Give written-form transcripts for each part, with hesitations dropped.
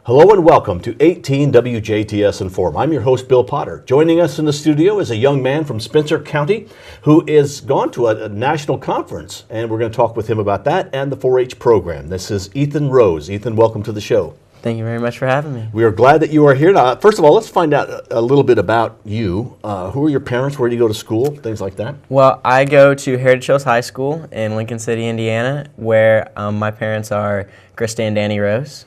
Hello and welcome to 18 WJTS in.form. I'm your host, Bill Potter. Joining us in the studio is a young man from Spencer County who is gone to a national conference, and we're going to talk with him about that and the 4-H program. This is Ethan Roos. Ethan, welcome to the show. Thank you very much for having me. We are glad that you are here. Now, first of all, let's find out a little bit about you. Who are your parents? Where do you go to school? Things like that. Well, I go to Heritage Hills High School in Lincoln City, Indiana, where my parents are Krista and Danny Roos,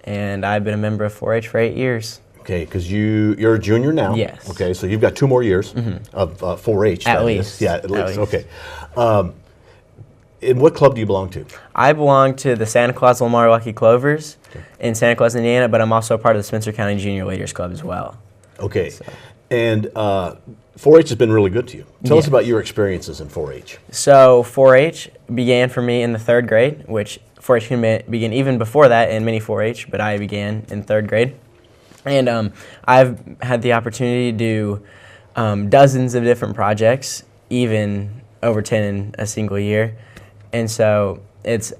and I've been a member of 4-H for 8 years. Okay, because you're a junior now. Yes. Okay, so you've got 2 more years of 4-H. At least. Yeah, at least. Okay. In what club do you belong to? I belong to the Santa Claus Lamar Lucky Clovers in Santa Claus, Indiana, but I'm also part of the Spencer County Junior Leaders Club as well. Okay. So. And 4-H has been really good to you. Tell us about your experiences in 4-H. So 4-H began for me in the 3rd grade, which 4-H can begin even before that in mini 4-H, but I began in 3rd grade. And I've had the opportunity to do dozens of different projects, even over 10 in a single year. And so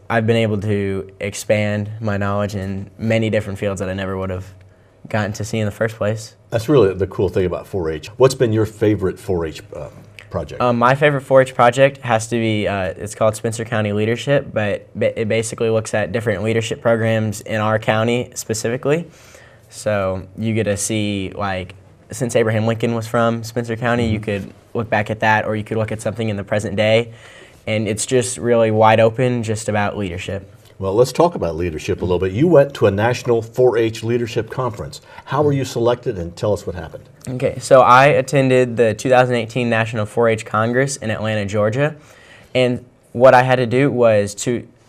I've been able to expand my knowledge in many different fields that I never would have gotten to see in the first place. That's really the cool thing about 4-H. What's been your favorite 4-H project? My favorite 4-H project has to be, it's called Spencer County Leadership, but it basically looks at different leadership programs in our county specifically. So you get to see, like, since Abraham Lincoln was from Spencer County, you could look back at that, or you could look at something in the present day. And it's just really wide open, just about leadership. Well, let's talk about leadership a little bit. You went to a national 4-H leadership conference. How were you selected, and tell us what happened? Okay, so I attended the 2018 National 4-H Congress in Atlanta, Georgia. And what I had to do was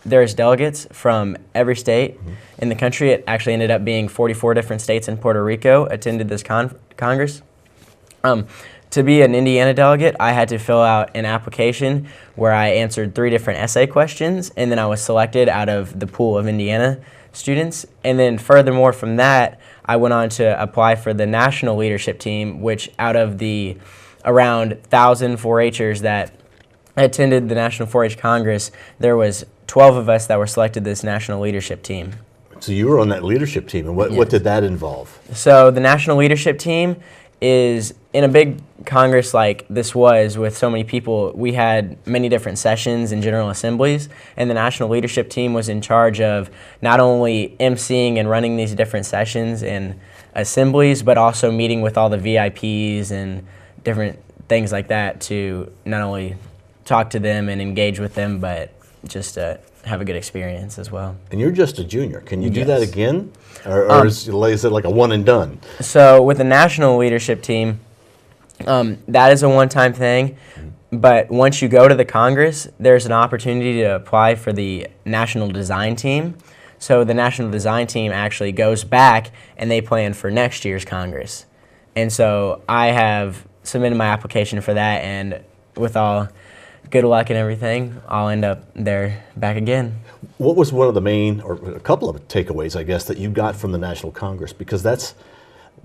there's delegates from every state in the country. It actually ended up being 44 different states and Puerto Rico attended this Congress. To be an Indiana delegate, I had to fill out an application where I answered 3 different essay questions, and then I was selected out of the pool of Indiana students. And then furthermore from that, I went on to apply for the national leadership team, which out of the around 1,000 4-Hers that attended the National 4-H Congress, there was 12 of us that were selected this national leadership team. So you were on that leadership team, and what did that involve? So the national leadership team is, in a big Congress like this was, with so many people, we had many different sessions and general assemblies, and the national leadership team was in charge of not only emceeing and running these different sessions and assemblies, but also meeting with all the VIPs and different things like that to not only talk to them and engage with them, but just have a good experience as well. And you're just a junior. Can you do that again? Or is it like a one and done? So with the national leadership team, that is a one-time thing. But once you go to the Congress, there's an opportunity to apply for the national design team. So the national design team actually goes back and they plan for next year's Congress. And so I have submitted my application for that, and with all good luck and everything, I'll end up there back again. What was one of the main, or a couple of takeaways, I guess, that you got from the National Congress? Because that's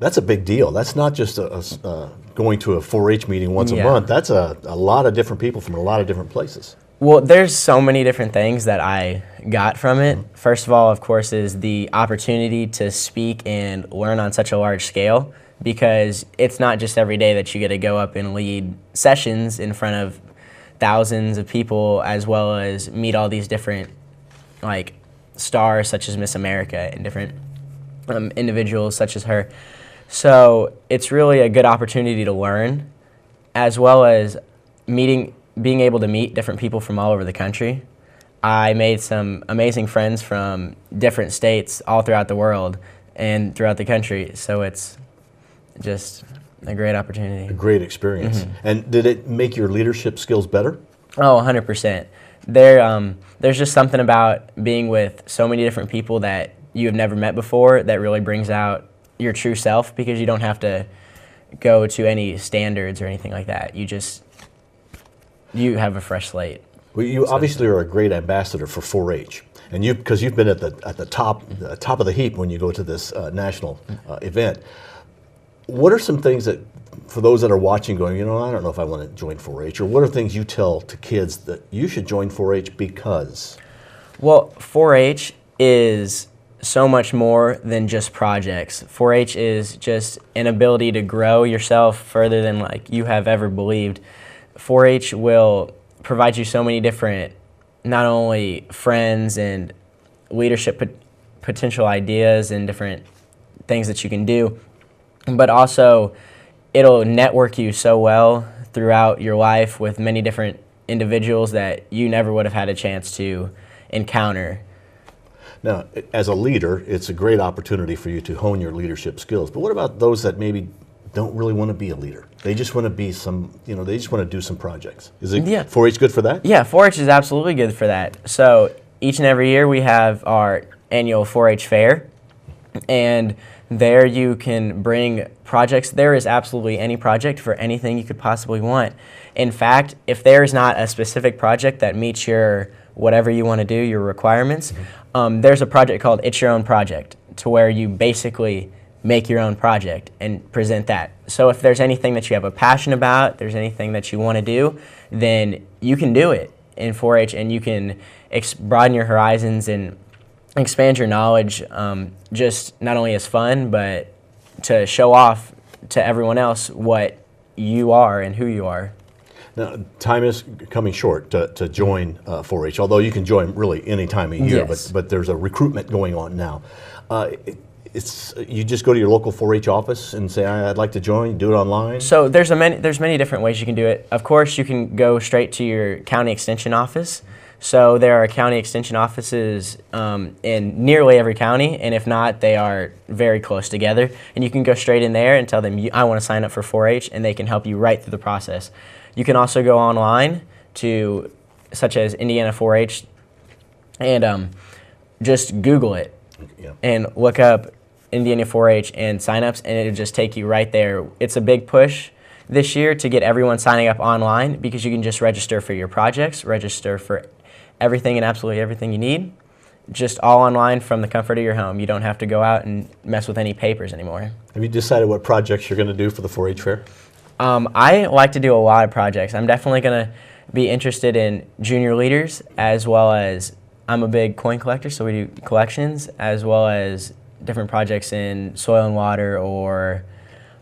a big deal. That's not just going to a 4-H meeting once a month. That's a lot of different people from a lot of different places. Well, there's so many different things that I got from it. First of all, of course, is the opportunity to speak and learn on such a large scale, because it's not just every day that you get to go up and lead sessions in front of thousands of people, as well as meet all these different stars such as Miss America and different individuals such as her. So it's really a good opportunity to learn, as well as being able to meet different people from all over the country. I made some amazing friends from different states all throughout the world and throughout the country, so it's just a great opportunity. A great experience. And did it make your leadership skills better? Oh, 100%. There's just something about being with so many different people that you have never met before that really brings out your true self, because you don't have to go to any standards or anything like that. You have a fresh slate. Well, you obviously are a great ambassador for 4-H, and because you've been at the top of the heap when you go to this national event. What are some things that, for those that are watching going, I don't know if I want to join 4-H, or what are things you tell to kids that you should join 4-H because? Well, 4-H is so much more than just projects. 4-H is just an ability to grow yourself further than like you have ever believed. 4-H will provide you so many different, not only friends and leadership potential ideas and different things that you can do, but also it'll network you so well throughout your life with many different individuals that you never would have had a chance to encounter. Now, as a leader, it's a great opportunity for you to hone your leadership skills. But what about those that maybe don't really want to be a leader? They just want to be they just want to do some projects. Is it 4-H good for that? Yeah, 4-H is absolutely good for that. So each and every year we have our annual 4-H fair, and there you can bring projects. There is absolutely any project for anything you could possibly want. In fact, if there is not a specific project that meets your whatever you want to do, your requirements, there's a project called It's Your Own Project, to where you basically make your own project and present that. So if there's anything that you have a passion about, there's anything that you want to do, then you can do it in 4-H, and you can broaden your horizons and expand your knowledge, just not only as fun, but to show off to everyone else what you are and who you are. Now, time is coming short to join 4-H, although you can join really any time of year, Yes. but there's a recruitment going on now. You just go to your local 4-H office and say, I'd like to join, do it online? So there's many different ways you can do it. Of course, you can go straight to your county extension office. So there are county extension offices in nearly every county, and if not, they are very close together. And you can go straight in there and tell them, I want to sign up for 4-H, and they can help you right through the process. You can also go online to, such as Indiana 4-H, and just Google it and look up Indiana 4-H and signups, and it'll just take you right there. It's a big push this year to get everyone signing up online, because you can just register for your projects, register for everything and absolutely everything you need, just all online from the comfort of your home. You don't have to go out and mess with any papers anymore. Have you decided what projects you're going to do for the 4-H fair? I like to do a lot of projects. I'm definitely going to be interested in junior leaders, as well as I'm a big coin collector, so we do collections, as well as different projects in soil and water, or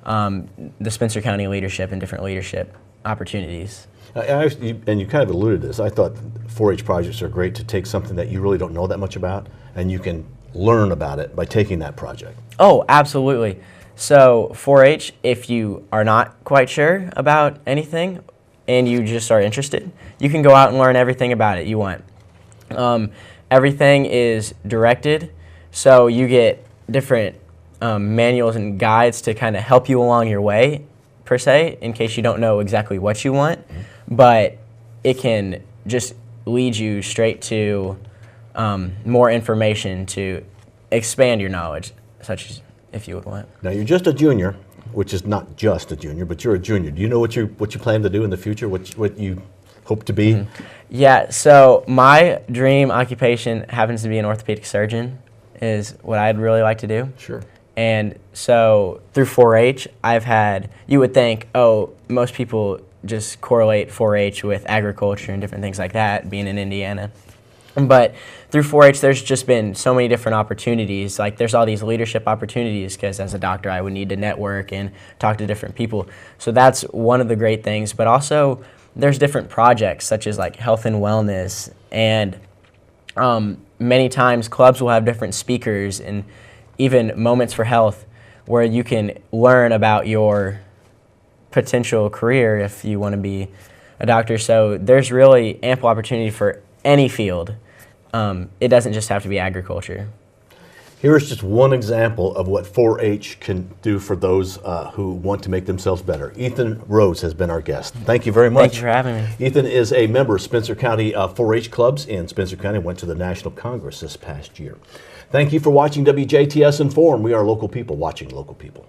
the Spencer County leadership and different leadership opportunities. And you kind of alluded to this. I thought 4-H projects are great to take something that you really don't know that much about, and you can learn about it by taking that project. Oh, absolutely. So 4-H, if you are not quite sure about anything and you just are interested, you can go out and learn everything about it you want. Everything is directed, so you get different manuals and guides to kind of help you along your way, per se, in case you don't know exactly what you want. But it can just lead you straight to more information to expand your knowledge, such as if you would want. Now, you're just a junior, which is not just a junior, but you're a junior. Do you know what you plan to do in the future, what you hope to be? Yeah, so my dream occupation happens to be an orthopedic surgeon, is what I'd really like to do. Sure. And so through 4-H, you would think, oh, most people just correlate 4-H with agriculture and different things like that, being in Indiana. But through 4-H, there's just been so many different opportunities. Like, there's all these leadership opportunities, because as a doctor, I would need to network and talk to different people. So that's one of the great things. But also, there's different projects, such as like health and wellness. And many times, clubs will have different speakers and even moments for health, where you can learn about your potential career if you want to be a doctor. So there's really ample opportunity for any field. It doesn't just have to be agriculture. Here's just one example of what 4-H can do for those who want to make themselves better. Ethan Roos has been our guest. Thank you very much. Thank you for having me. Ethan is a member of Spencer County 4-H clubs in Spencer County, went to the National Congress this past year. Thank you for watching WJTS in.form. We are local people watching local people.